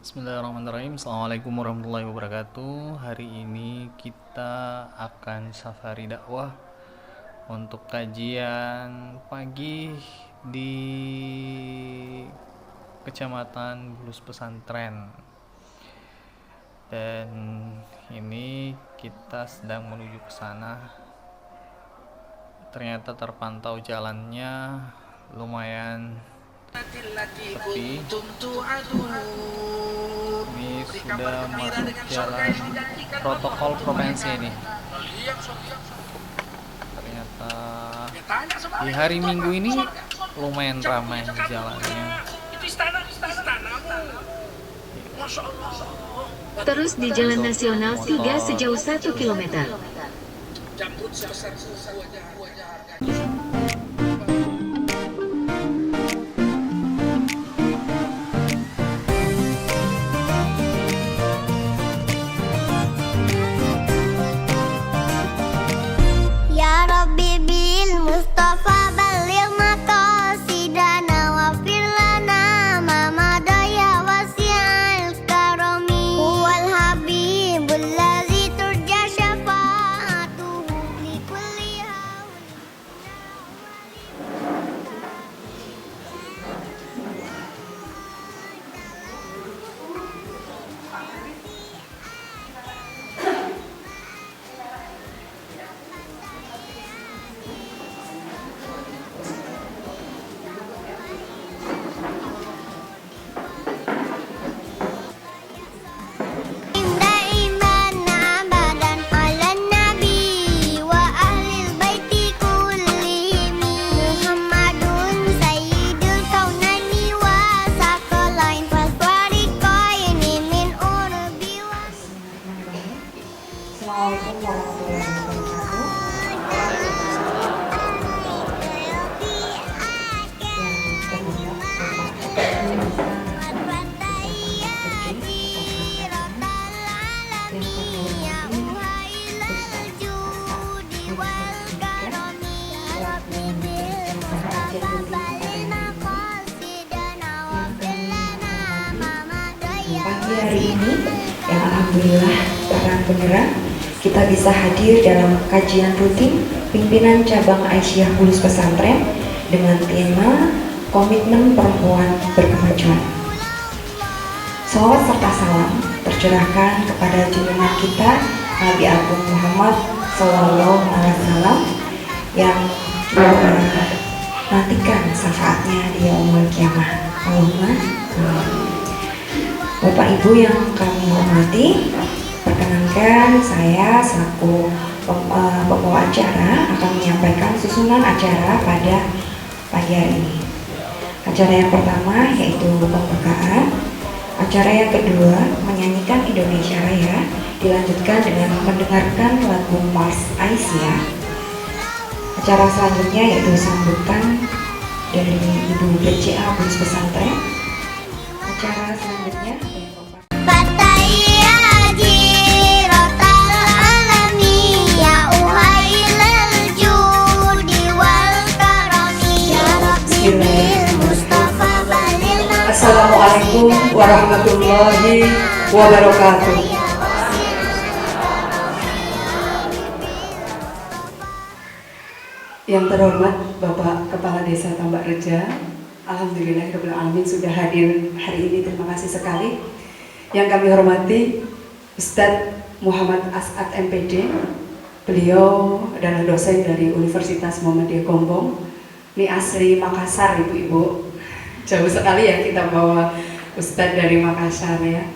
Bismillahirrahmanirrahim. Assalamualaikum warahmatullahi wabarakatuh. Hari ini kita akan safari dakwah untuk kajian pagi di Kecamatan Bulus Pesantren. Dan ini kita sedang menuju ke sana. Ternyata terpantau jalannya lumayan sepi. Ini sudah masuk jalan protokol provinsi ini. Ternyata di hari Minggu ini lumayan ramai jalannya. Terus di Jalan Nasional 3 sejauh 1 km. Ya Rabbi bil Mustafa baligh maqasidana wa fir lana ma madaya wasi'al karami huwal habibul ladzi turja syafa'atuhu li kulli daiman abadan ala nabi wa ahlil baiti kullihim Muhammadun sayyidul kaunaini wa saqalain faswariqaini min urbi wa Assalamualaikum warahmatullahi wabarakatuh. Pagi hari ini, yang alhamdulillah para penggerak kita bisa hadir dalam kajian rutin pimpinan cabang Aisyah Bulus Pesantren dengan tema Komitmen Perempuan Berkemajuan. Salawat serta salam tercurahkan kepada junjungan kita Nabi Agung Muhammad Sallallahu Alaihi Wasallam yang kita nantikan syafaatnya di yaumul kiamah. Allahumma amin. Bapak Ibu yang kami hormati, perkenankan saya selaku pembawa acara akan menyampaikan susunan acara pada pagi hari ini. Acara yang pertama yaitu pembukaan, acara yang kedua menyanyikan Indonesia Raya, dilanjutkan dengan mendengarkan lagu Mars Aisyah. Acara selanjutnya yaitu sambutan dari Ibu BCA Bulus Pesantren. Acara selanjutnya Assalamualaikum warahmatullahi wabarakatuh. Yang terhormat Bapak Kepala Desa Tambak Reja, alhamdulillahirabbil alamin sudah hadir hari ini, terima kasih sekali. Yang kami hormati Ustadz Muhammad As'ad MPD, beliau adalah dosen dari Universitas Muhammadiyah Gombong. Ini asli Makassar, Ibu-ibu. Jauh sekali ya kita bawa Ustadz dari Makassar ya,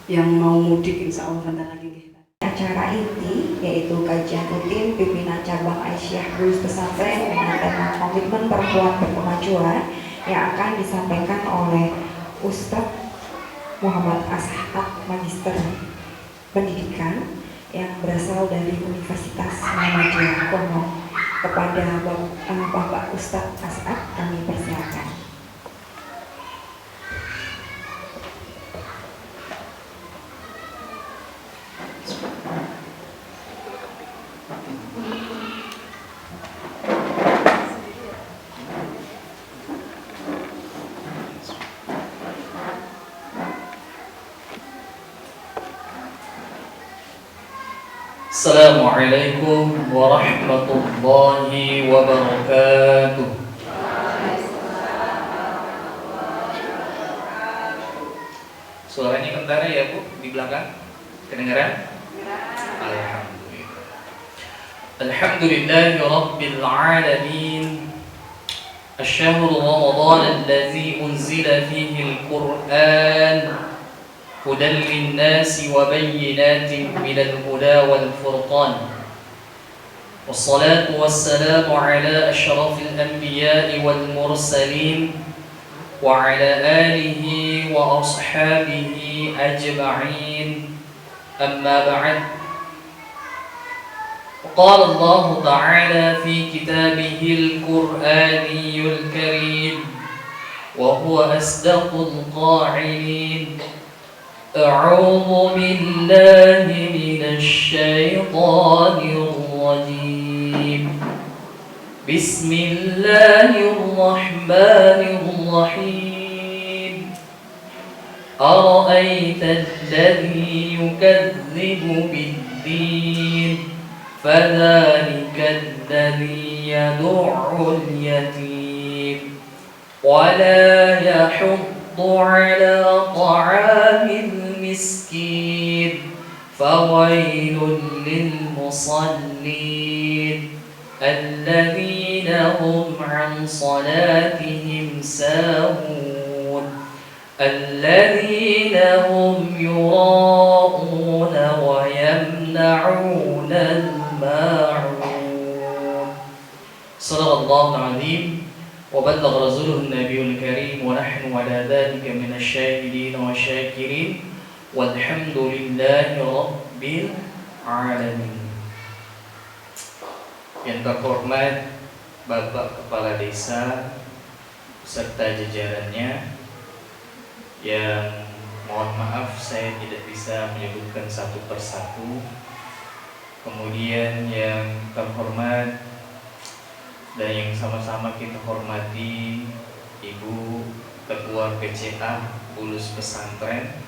yang mau mudik insya Allah bentar lagi. acara inti yaitu kajian rutin pimpinan cabang Aisyah Bulus Pesantren dengan tema Komitmen Perempuan Berkemajuan yang akan disampaikan oleh Ustadz Muhammad As'ad Magister Pendidikan yang berasal dari Universitas Muhammadiyah Gombong. Kepada Bapak Ustadz As'ad kami persilakan. Assalamualaikum warahmatullahi wabarakatuh. Suaranya kentara ya Bu di belakang? Kedengaran? Alhamdulillah. Alhamdulillahi rabbil alamin. الشهر رمضان الذي أنزل فيه القرآن هدى للناس وبينات من الهدى والفرقان والصلاة والسلام على أشرف الأنبياء والمرسلين وعلى آله وأصحابه أجمعين أما بعد قال الله تعالى في كتابه القرآني الكريم وهو أصدق القائلين أعوذ بالله من الشيطان الرجيم بسم الله الرحمن الرحيم أرأيت الذي يكذب بالدين فذلك الذي يدع اليتيم ولا يحض على طعام المسكين فويل للمصلين الذين هم عن صلاتهم ساهون الذين هم يراءون ويمنعون الماعون صدق الله العظيم وبلغ رسوله النبي الكريم ونحن على ذلك من الشاهدين والشاكرين والحمد لله رب العالمين. Yang terhormat Bapak Kepala Desa serta jajarannya, yang mohon maaf saya tidak bisa menyebutkan satu persatu. Kemudian yang terhormat dan yang sama-sama kita hormati Ibu Ketua PCA Bulus Pesantren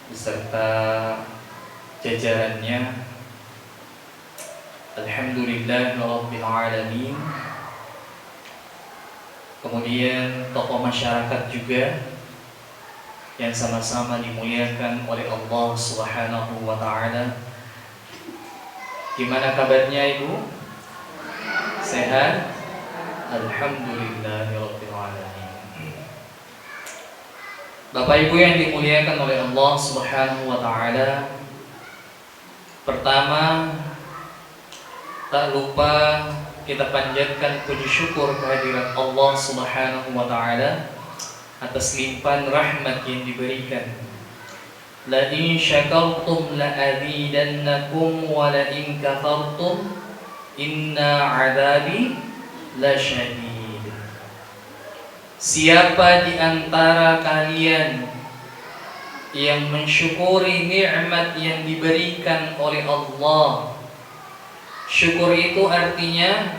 beserta jajarannya. Alhamdulillahirabbil alamin. Kemudian tokoh masyarakat juga yang sama-sama dimuliakan oleh Allah Subhanahu wa taala. Gimana kabarnya Ibu? Sehat? Alhamdulillahirabbil alamin. Bapak Ibu yang dimuliakan oleh Allah Subhanahu wa taala, pertama tak lupa kita panjatkan puji syukur kehadirat Allah Subhanahu wa taala atas limpahan rahmat yang diberikan. La in syakartum la azidannakum wa la in kafartum inna 'adzabi lasyadid. Siapa di antara kalian yang mensyukuri nikmat yang diberikan oleh Allah, syukur itu artinya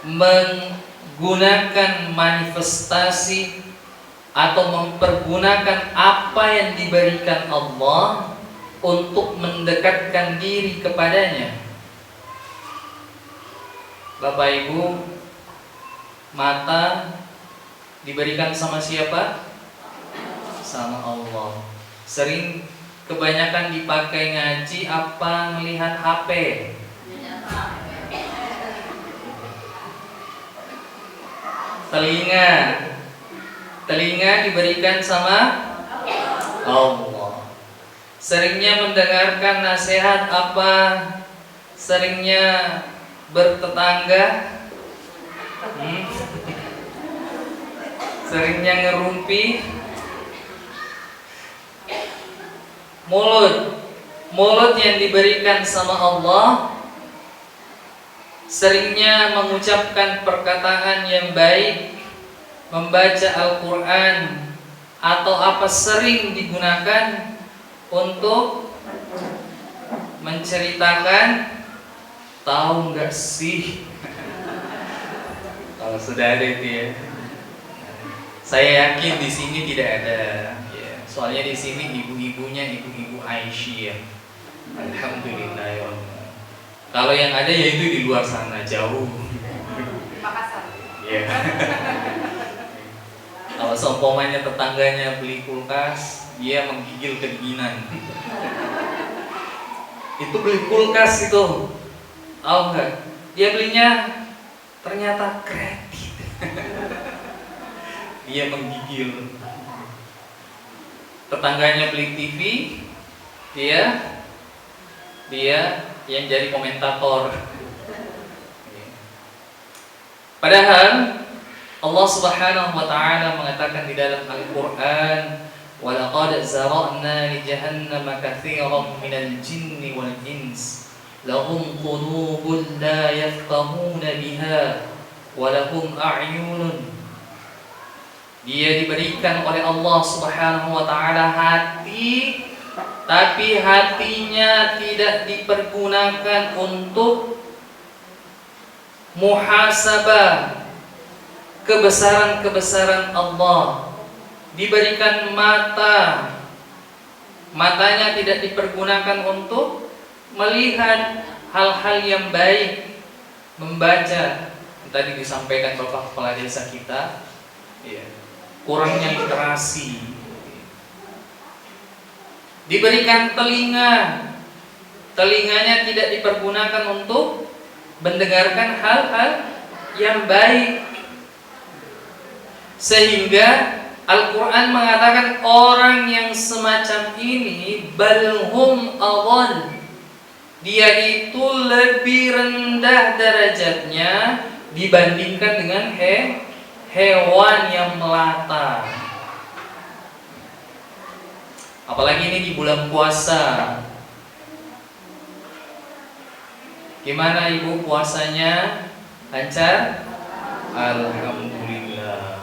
menggunakan manifestasi atau mempergunakan apa yang diberikan Allah untuk mendekatkan diri kepadanya. Bapak Ibu, mata diberikan sama siapa? Sama Allah. Sering kebanyakan dipakai ngaji apa melihat HP? Telinga diberikan sama Allah. Seringnya mendengarkan nasihat apa? Seringnya bertetangga? Seringnya ngerumpi? Mulut yang diberikan sama Allah, seringnya mengucapkan perkataan yang baik, membaca Al-Quran, atau apa sering digunakan untuk menceritakan, tahu nggak sih? Kalau sudah ada itu ya, saya yakin di sini tidak ada. Ya, Soalnya di sini ibu-ibunya ibu-ibu Aisyah. Alhamdulillah ya Allah. Kalau yang ada ya itu di luar sana jauh. Makassar. Iya. Kalau seumpamanya tetangganya beli kulkas, dia menggigil kedinginan. Itu beli kulkas itu, tahu nggak? Dia belinya ternyata kredit. Dia menggigil. Tetangganya beli TV, dia yang jadi komentator. Padahal Allah Subhanahu wa taala mengatakan di dalam Al-Qur'an, "Wa laqad zara'na li jahannama katsiran minal jinni wal ins, lahum qulubun la yafqahuna biha wa lahum a'yunun." Dia diberikan oleh Allah Subhanahu wa taala hati, tapi hatinya tidak dipergunakan untuk muhasabah kebesaran-kebesaran Allah. Diberikan mata, matanya tidak dipergunakan untuk melihat hal-hal yang baik, membaca. Tadi disampaikan Bapak Kepala Desa kita, kurangnya literasi. Diberikan telinga, telinganya tidak dipergunakan untuk mendengarkan hal-hal yang baik. Sehingga Al-Quran mengatakan orang yang semacam ini balhum adhal, dia itu lebih rendah derajatnya dibandingkan dengan hewan yang melata. Apalagi ini di bulan puasa. Gimana Ibu puasanya? Lancar? Alhamdulillah.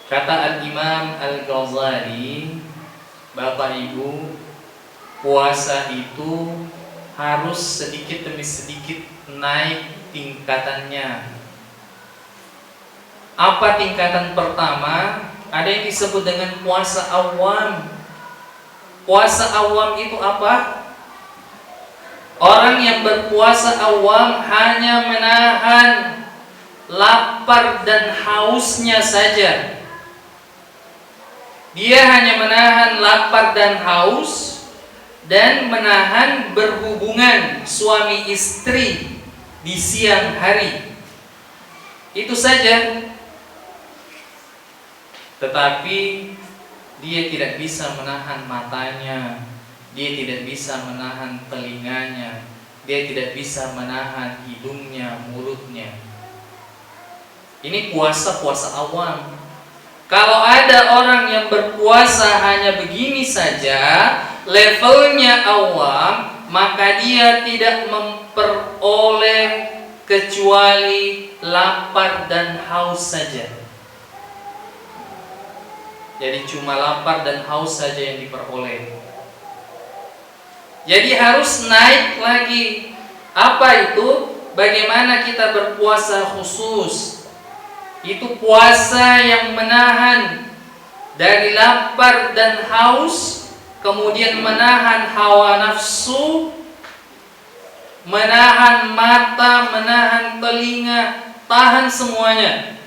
Kata Al-Imam Al-Ghazali, Bapak Ibu, puasa itu harus sedikit demi sedikit naik tingkatannya. Apa tingkatan pertama? Ada yang disebut dengan puasa awam. Puasa awam itu apa? Orang yang berpuasa awam hanya menahan lapar dan hausnya saja. Dia hanya menahan lapar dan haus dan menahan berhubungan suami istri di siang hari. Itu saja. Tetapi dia tidak bisa menahan matanya, dia tidak bisa menahan telinganya, dia tidak bisa menahan hidungnya, mulutnya. Ini puasa-puasa awam. Kalau ada orang yang berpuasa hanya begini saja, levelnya awam, maka dia tidak memperoleh kecuali lapar dan haus saja. Jadi cuma lapar dan haus saja yang diperoleh. Jadi harus naik lagi. Apa itu? Bagaimana kita berpuasa khusus? Itu puasa yang menahan dari lapar dan haus, kemudian menahan hawa nafsu, menahan mata, menahan telinga, tahan semuanya.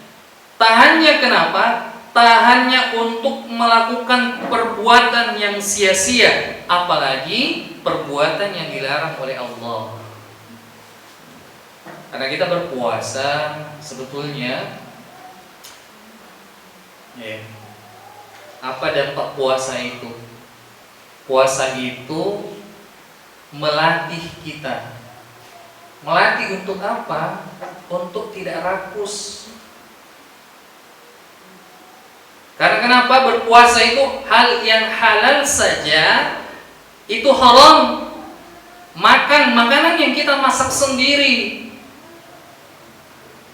Tahannya kenapa? Tahannya untuk melakukan perbuatan yang sia-sia, apalagi perbuatan yang dilarang oleh Allah. Karena kita berpuasa sebetulnya, apa dampak puasa itu? Puasa itu melatih kita. Melatih untuk apa? Untuk tidak rakus. Karena kenapa? Berpuasa itu hal yang halal saja itu haram. Makan makanan yang kita masak sendiri,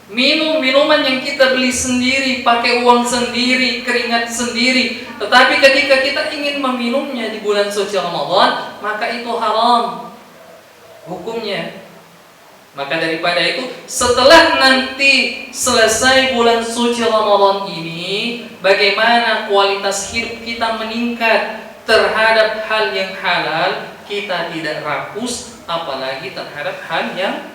minum minuman yang kita beli sendiri, pakai uang sendiri, keringat sendiri. Tetapi ketika kita ingin meminumnya di bulan suci Ramadan, maka itu haram hukumnya. Maka daripada itu, setelah nanti selesai bulan suci Ramadan ini, bagaimana kualitas hidup kita meningkat terhadap hal yang halal, kita tidak rakus, apalagi terhadap hal yang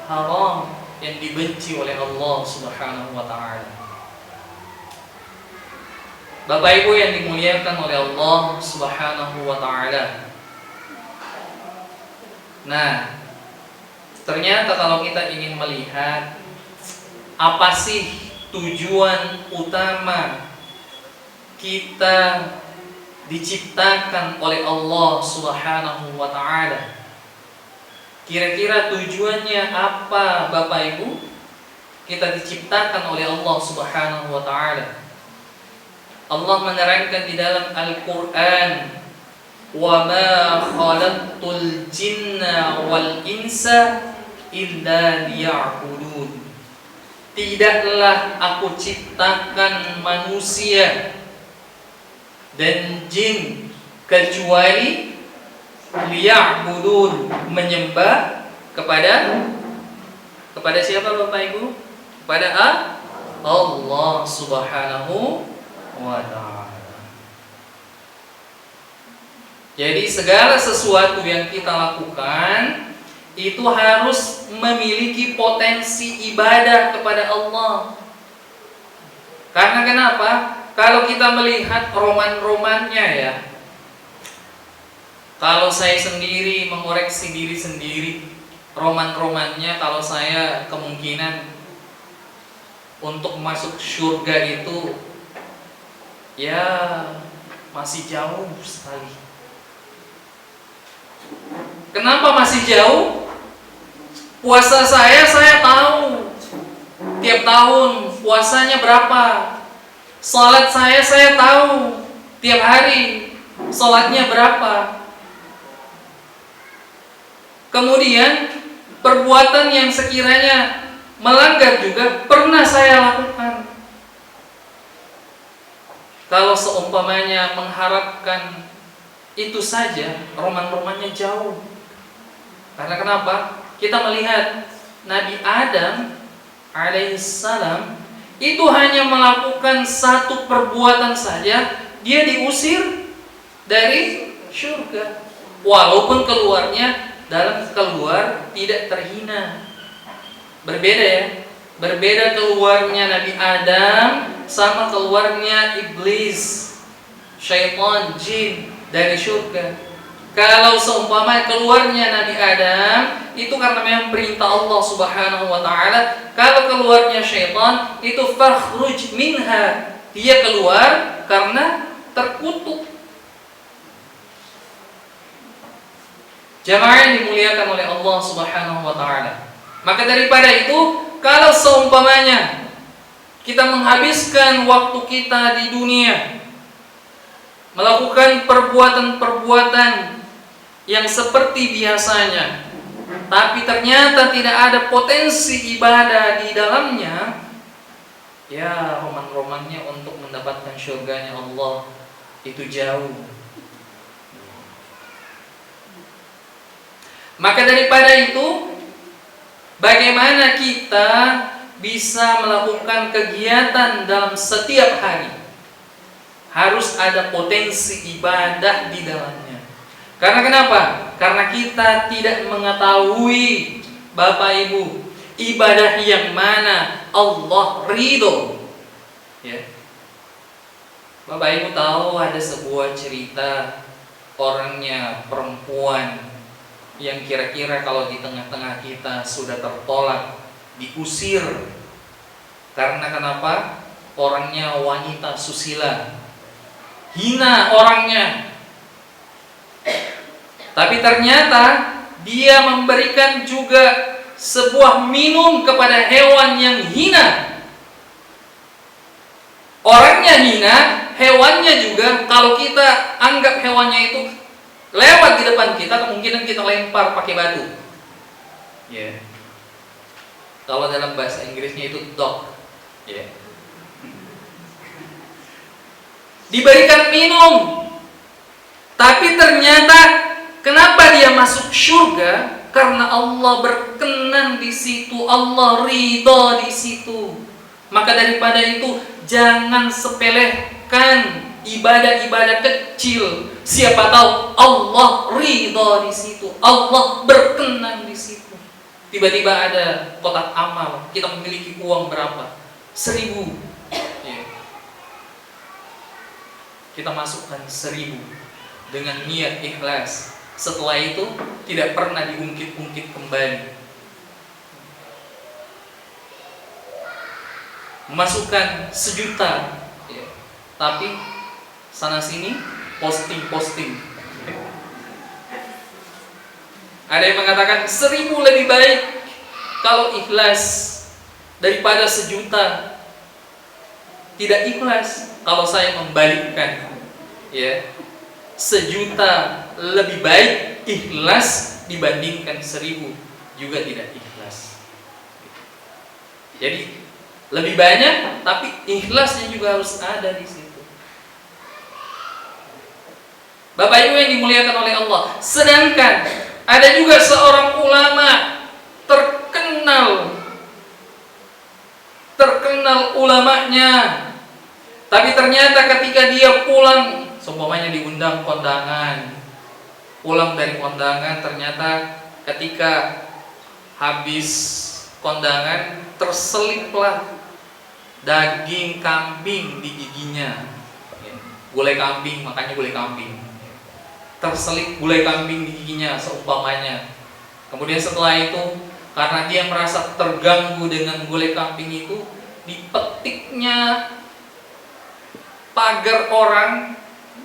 haram yang dibenci oleh Allah Subhanahu wa taala. Bapak Ibu yang dimuliakan oleh Allah Subhanahu wa taala. Nah, ternyata kalau kita ingin melihat apa sih tujuan utama kita diciptakan oleh Allah Subhanahu wa taala. Kira-kira tujuannya apa Bapak Ibu? Kita diciptakan oleh Allah Subhanahu wa taala. Allah menerangkan di dalam Al-Qur'an, "Wa ma khalaqtul jinna wal insa illa liya'budun." Tidaklah aku ciptakan manusia dan jin kecuali liya'budun, menyembah kepada siapa Bapak Ibu? Kepada Allah Subhanahu wa ta'ala. Jadi segala sesuatu yang kita lakukan itu harus memiliki potensi ibadah kepada Allah. Karena kenapa? Kalau kita melihat roman-romannya ya, kalau saya sendiri mengoreksi diri sendiri, roman-romannya kalau saya kemungkinan untuk masuk surga itu ya masih jauh sekali. Kenapa masih jauh? Puasa saya tahu tiap tahun puasanya berapa. Salat saya tahu tiap hari salatnya berapa. Kemudian perbuatan yang sekiranya melanggar juga pernah saya lakukan. Kalau seumpamanya mengharapkan itu saja, roman-romannya jauh. Karena kenapa? Kita melihat Nabi Adam alaihissalam itu hanya melakukan satu perbuatan saja, dia diusir dari surga. Walaupun keluarnya dalam keluar tidak terhina. Berbeda ya. Berbeda keluarnya Nabi Adam sama keluarnya iblis, syaitan, jin dari surga. Kalau seumpama keluarnya Nabi Adam itu karena memang perintah Allah Subhanahu wa taala, kalau keluarnya syaitan itu fakhruj minha, dia keluar karena terkutuk. Jamaah yang dimuliakan oleh Allah Subhanahu wa taala. Maka daripada itu, kalau seumpamanya kita menghabiskan waktu kita di dunia melakukan perbuatan-perbuatan yang seperti biasanya, tapi ternyata tidak ada potensi ibadah di dalamnya, ya roman-romannya untuk mendapatkan surganya Allah itu jauh. Maka daripada itu, bagaimana kita bisa melakukan kegiatan dalam setiap hari? Harus ada potensi ibadah di dalamnya. Karena kenapa? Karena kita tidak mengetahui, Bapak Ibu, ibadah yang mana Allah ridho. Ya. Bapak Ibu tahu ada sebuah cerita orangnya perempuan yang kira-kira kalau di tengah-tengah kita sudah tertolak, diusir. Karena kenapa? Orangnya wanita susila, hina orangnya. Tapi ternyata dia memberikan juga sebuah minum kepada hewan yang hina. Orangnya hina, hewannya juga. Kalau kita anggap hewannya itu lewat di depan kita, kemungkinan kita lempar pakai batu. Ya. Kalau dalam bahasa Inggrisnya itu dog. Ya. Diberikan minum, tapi ternyata kenapa dia masuk surga? karena Allah berkenan di situ, Allah ridha di situ. Maka daripada itu jangan sepelekan ibadah-ibadah kecil. Siapa tahu Allah ridha di situ, Allah berkenan di situ. Tiba-tiba ada kotak amal, kita memiliki uang berapa? 1.000. Ya. Kita masukkan 1.000 dengan niat ikhlas. Setelah itu tidak pernah diungkit-ungkit kembali. Masukkan 1.000.000, ya. Tapi sana sini posting. Ada yang mengatakan 1.000 lebih baik kalau ikhlas daripada 1.000.000 tidak ikhlas. Kalau saya membalikkan, ya, 1.000.000 lebih baik ikhlas dibandingkan 1.000 juga tidak ikhlas. Jadi lebih banyak tapi ikhlasnya juga harus ada di situ. Bapak Ibu yang dimuliakan oleh Allah. Sedangkan ada juga seorang ulama terkenal ulamanya, tapi ternyata ketika dia pulang, seumpamanya diundang kondangan, pulang dari kondangan, ternyata ketika habis kondangan terseliplah daging kambing di giginya. Gulai kambing, makanya gulai kambing. Terselip gulai kambing di giginya seumpamanya. Kemudian setelah itu, karena dia merasa terganggu dengan gulai kambing itu, dipetiknya pagar orang,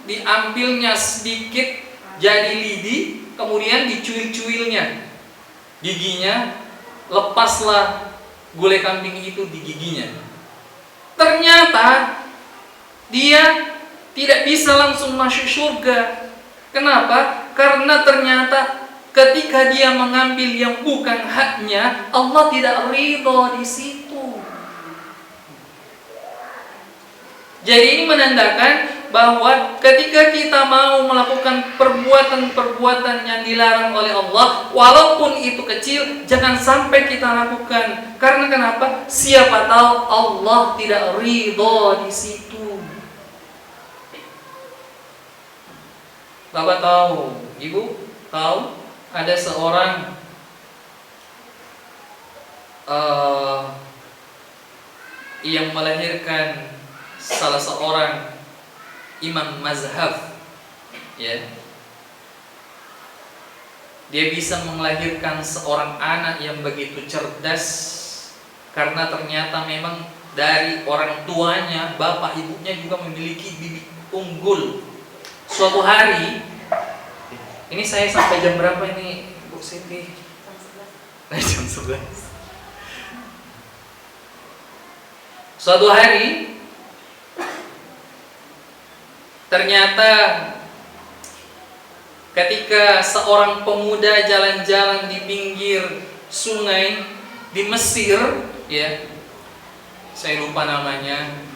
diambilnya sedikit jadi lidi, kemudian dicuil-cuilnya giginya, lepaslah gulai kambing itu di giginya. Ternyata dia tidak bisa langsung masuk surga. Kenapa? Karena ternyata ketika dia mengambil yang bukan haknya, Allah tidak ridho di situ. Jadi ini menandakan bahwa ketika kita mau melakukan perbuatan-perbuatan yang dilarang oleh Allah, walaupun itu kecil, jangan sampai kita lakukan. Karena kenapa? Siapa tahu Allah tidak ridho di situ. Bapak tahu, Ibu tahu, ada seorang yang melahirkan salah seorang imam mazhab, ya. Dia bisa melahirkan seorang anak yang begitu cerdas karena ternyata memang dari orang tuanya, bapak ibunya juga memiliki bibit unggul. Suatu hari, ini saya sampai jam berapa ini, Bu Siti? Jam 11. Suatu hari, ternyata ketika seorang pemuda jalan-jalan di pinggir sungai di Mesir, ya, saya lupa namanya.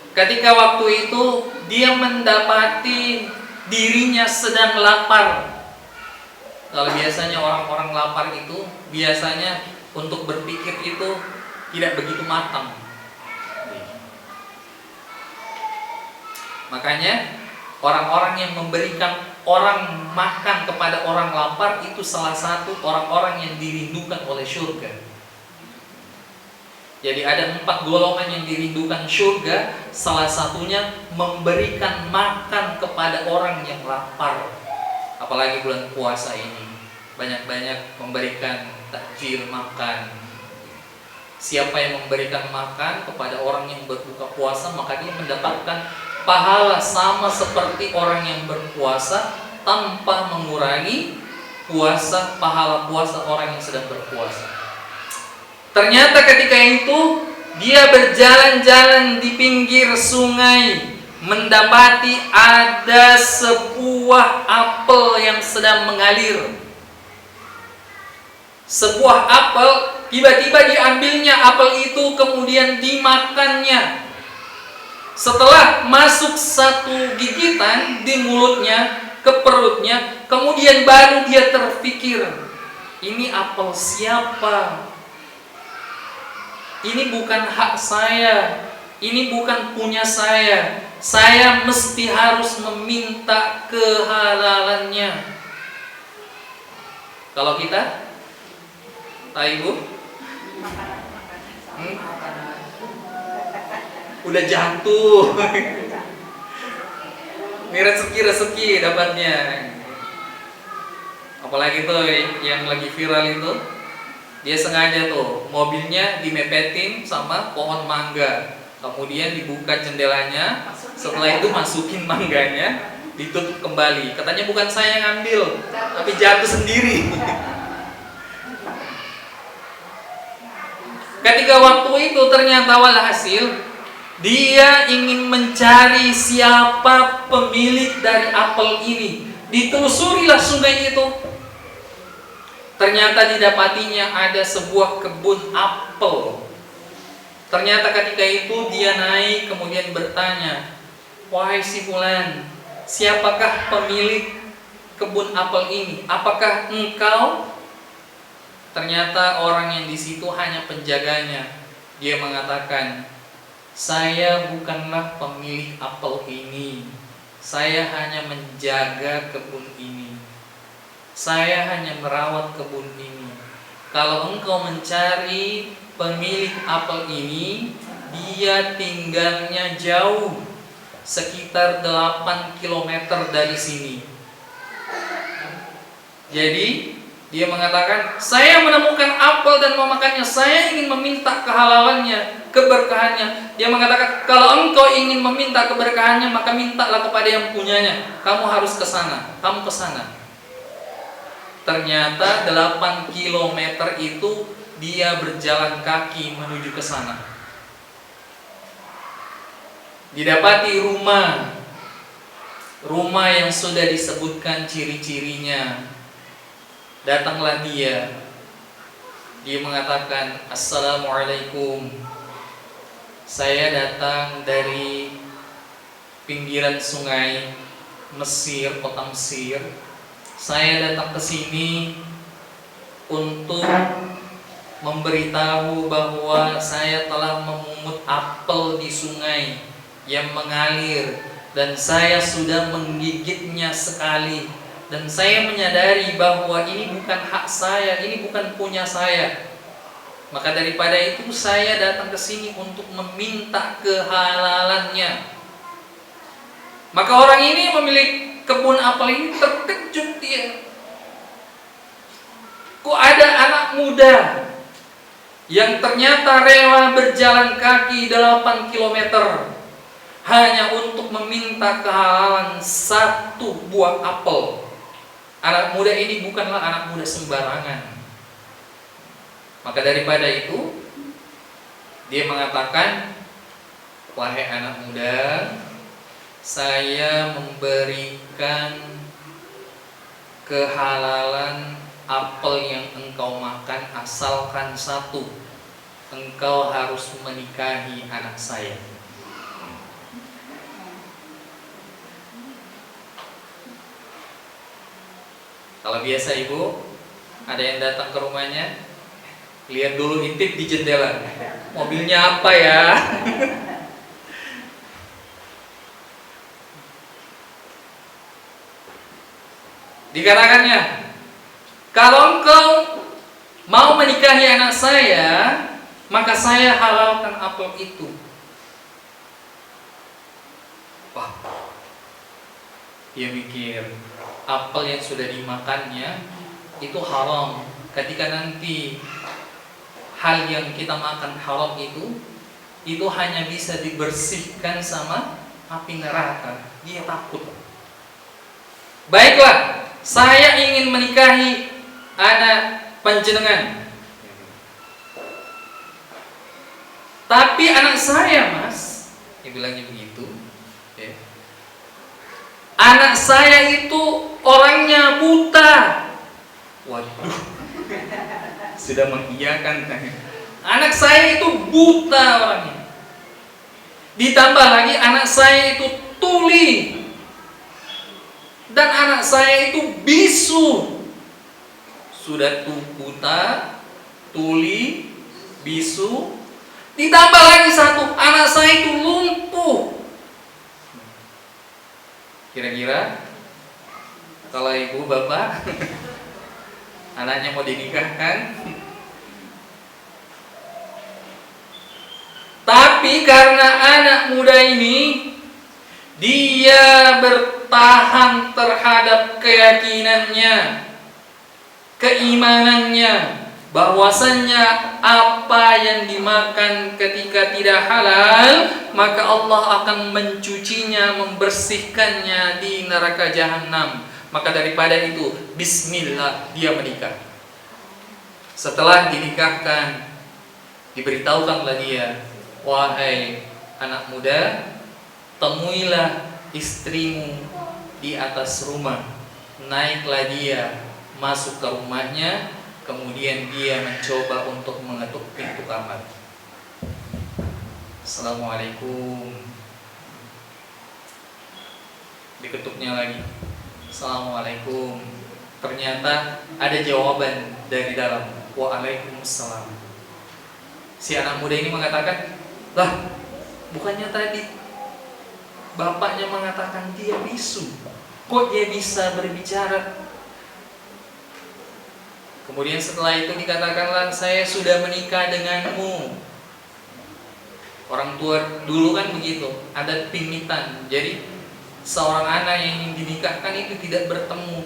Ketika waktu itu dia mendapati dirinya sedang lapar. Kalau biasanya orang-orang lapar itu biasanya untuk berpikir itu tidak begitu matang. Makanya orang-orang yang memberikan orang makan kepada orang lapar itu salah satu orang-orang yang dirindukan oleh surga. Jadi ada 4 golongan yang dirindukan surga. Salah satunya memberikan makan kepada orang yang lapar. Apalagi bulan puasa ini, banyak-banyak memberikan takjil makan. Siapa yang memberikan makan kepada orang yang berbuka puasa, maka dia mendapatkan pahala sama seperti orang yang berpuasa, tanpa mengurangi pahala puasa orang yang sedang berpuasa. Ternyata ketika itu dia berjalan-jalan di pinggir sungai, mendapati ada sebuah apel yang sedang mengalir. Sebuah apel, tiba-tiba diambilnya apel itu, kemudian dimakannya. Setelah masuk 1 gigitan di mulutnya, ke perutnya, kemudian baru dia terpikir, ini apel siapa? Ini bukan hak saya, ini bukan punya saya. Saya mesti harus meminta kehalalannya. Kalau kita, Pak Ibu, udah jatuh. Ini rezeki dapatnya. Apalagi tuh yang lagi viral itu, dia sengaja tuh mobilnya dimepetin sama pohon mangga, kemudian dibuka jendelanya, setelah itu masukin mangganya, ditutup kembali. Katanya bukan saya yang ngambil, tapi jatuh sendiri. Ketika waktu itu ternyata walhasil dia ingin mencari siapa pemilik dari apel ini. Ditelusurilah sungai itu. Ternyata didapatinya ada sebuah kebun apel. Ternyata ketika itu dia naik kemudian bertanya, wahai si fulan, siapakah pemilik kebun apel ini? Apakah engkau? Ternyata orang yang di situ hanya penjaganya. Dia mengatakan, saya bukanlah pemilik apel ini. Saya hanya menjaga kebun ini. Saya hanya merawat kebun ini. Kalau engkau mencari pemilik apel ini, dia tinggalnya jauh, sekitar 8 km dari sini. Jadi dia mengatakan, saya menemukan apel dan memakannya. Saya ingin meminta kehalalannya, keberkahannya. Dia mengatakan, kalau engkau ingin meminta keberkahannya, maka mintalah kepada yang punyanya. Kamu harus ke sana. Kamu ke sana. Ternyata 8 km itu dia berjalan kaki menuju ke sana. Didapati rumah yang sudah disebutkan ciri-cirinya. Datanglah dia mengatakan, Assalamualaikum, saya datang dari pinggiran sungai Mesir, kota Mesir. Saya datang ke sini untuk memberitahu bahwa saya telah memungut apel di sungai yang mengalir, dan saya sudah menggigitnya sekali. Dan saya menyadari bahwa ini bukan hak saya, ini bukan punya saya. Maka daripada itu saya datang ke sini untuk meminta kehalalannya. Maka orang ini pemilik kebun apel ini terkejut dia. Kok ada anak muda yang ternyata rela berjalan kaki 8 km hanya untuk meminta kehalalan satu buah apel. Anak muda ini bukanlah anak muda sembarangan. Maka daripada itu dia mengatakan, wahai anak muda, saya memberikan kehalalan apel yang engkau makan asalkan satu, engkau harus menikahi anak saya. Kalau biasa ibu, ada yang datang ke rumahnya, lihat dulu intip di jendela, mobilnya apa ya? Dikatakannya, kalau engkau mau menikahi anak saya, maka saya halalkan apel itu. Wah, dia mikir, apel yang sudah dimakannya itu haram. Ketika nanti hal yang kita makan haram itu hanya bisa dibersihkan sama api neraka. Dia takut. Baiklah, saya ingin menikahi anak panjenengan. Tapi anak saya, Mas, dia bilangnya begitu. Ya. Anak saya itu orangnya buta. Waduh, sudah mengiyakan. Anak saya itu buta orangnya. Ditambah lagi anak saya itu tuli. dan anak saya itu bisu. Sudah buta, tuli, bisu, ditambah lagi satu, anak saya itu lumpuh. Kira-kira kalau ibu bapak anaknya mau dinikahkan, tapi karena anak muda ini dia bertahan terhadap keyakinannya, keimanannya, bahwasannya apa yang dimakan ketika tidak halal, maka Allah akan mencucinya, membersihkannya di neraka jahanam. Maka daripada itu, bismillah, dia menikah. Setelah dinikahkan, diberitahukanlah dia, wahai anak muda, temuilah istrimu di atas rumah. Naiklah dia masuk ke rumahnya. Kemudian dia mencoba untuk mengetuk pintu kamar. Assalamualaikum. Diketuknya lagi. Assalamualaikum. Ternyata ada jawaban dari dalam. Waalaikumsalam. Si anak muda ini mengatakan, lah, bukannya tadi bapaknya mengatakan dia bisu, kok dia bisa berbicara? Kemudian setelah itu dikatakanlah, saya sudah menikah denganmu. Orang tua dulu kan begitu, ada pimitan. Jadi seorang anak yang ingin dinikahkan itu tidak bertemu.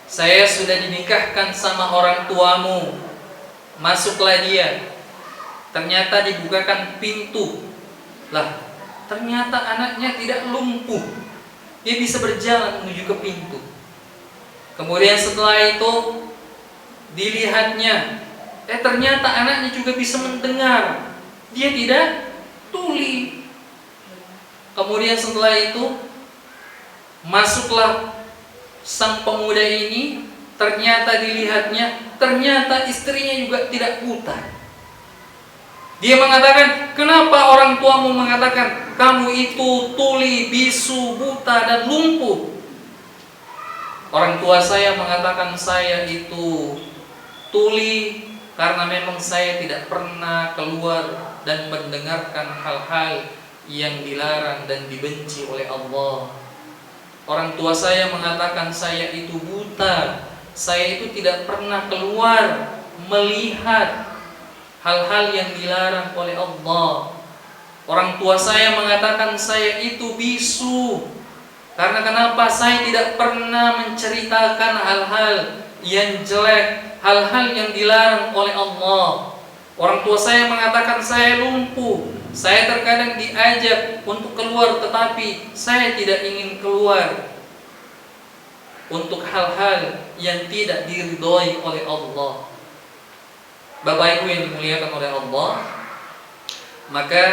Saya sudah dinikahkan sama orang tuamu. Masuklah dia. Ternyata dibukakan pintu. Lah, ternyata anaknya tidak lumpuh. Dia bisa berjalan menuju ke pintu. Kemudian setelah itu dilihatnya, ternyata anaknya juga bisa mendengar. Dia tidak tuli. Kemudian setelah itu masuklah sang pemuda ini, ternyata dilihatnya, ternyata istrinya juga tidak buta. Dia mengatakan, kenapa orang tuamu mengatakan kamu itu tuli, bisu, buta, dan lumpuh? Orang tua saya mengatakan saya itu tuli karena memang saya tidak pernah keluar dan mendengarkan hal-hal yang dilarang dan dibenci oleh Allah. Orang tua saya mengatakan saya itu buta, saya itu tidak pernah keluar melihat hal-hal yang dilarang oleh Allah. Orang tua saya mengatakan saya itu bisu, karena kenapa? Saya tidak pernah menceritakan hal-hal yang jelek, hal-hal yang dilarang oleh Allah. Orang tua saya mengatakan saya lumpuh. Saya terkadang diajak untuk keluar, tetapi saya tidak ingin keluar untuk hal-hal yang tidak diridhoi oleh Allah. Bapak Ibu yang dimuliakan oleh Allah, maka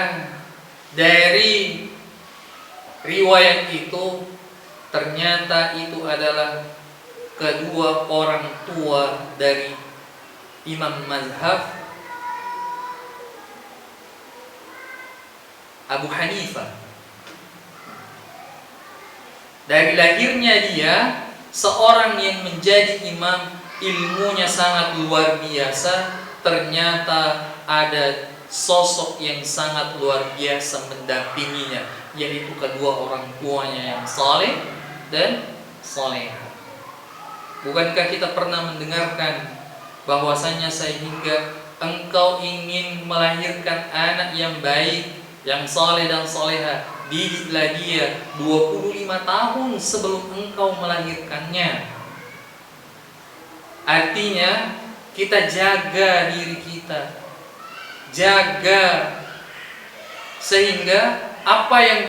dari riwayat itu ternyata itu adalah kedua orang tua dari Imam Mazhab Abu Hanifah. Dari lahirnya dia seorang yang menjadi imam, ilmunya sangat luar biasa. Ternyata ada sosok yang sangat luar biasa mendampinginya, yaitu kedua orang tuanya yang saleh dan salehah. Bukankah kita pernah mendengarkan bahwasanya sehingga engkau ingin melahirkan anak yang baik, yang saleh dan salehah, didiklah dia 25 tahun sebelum engkau melahirkannya. Artinya kita jaga diri kita, jaga sehingga apa yang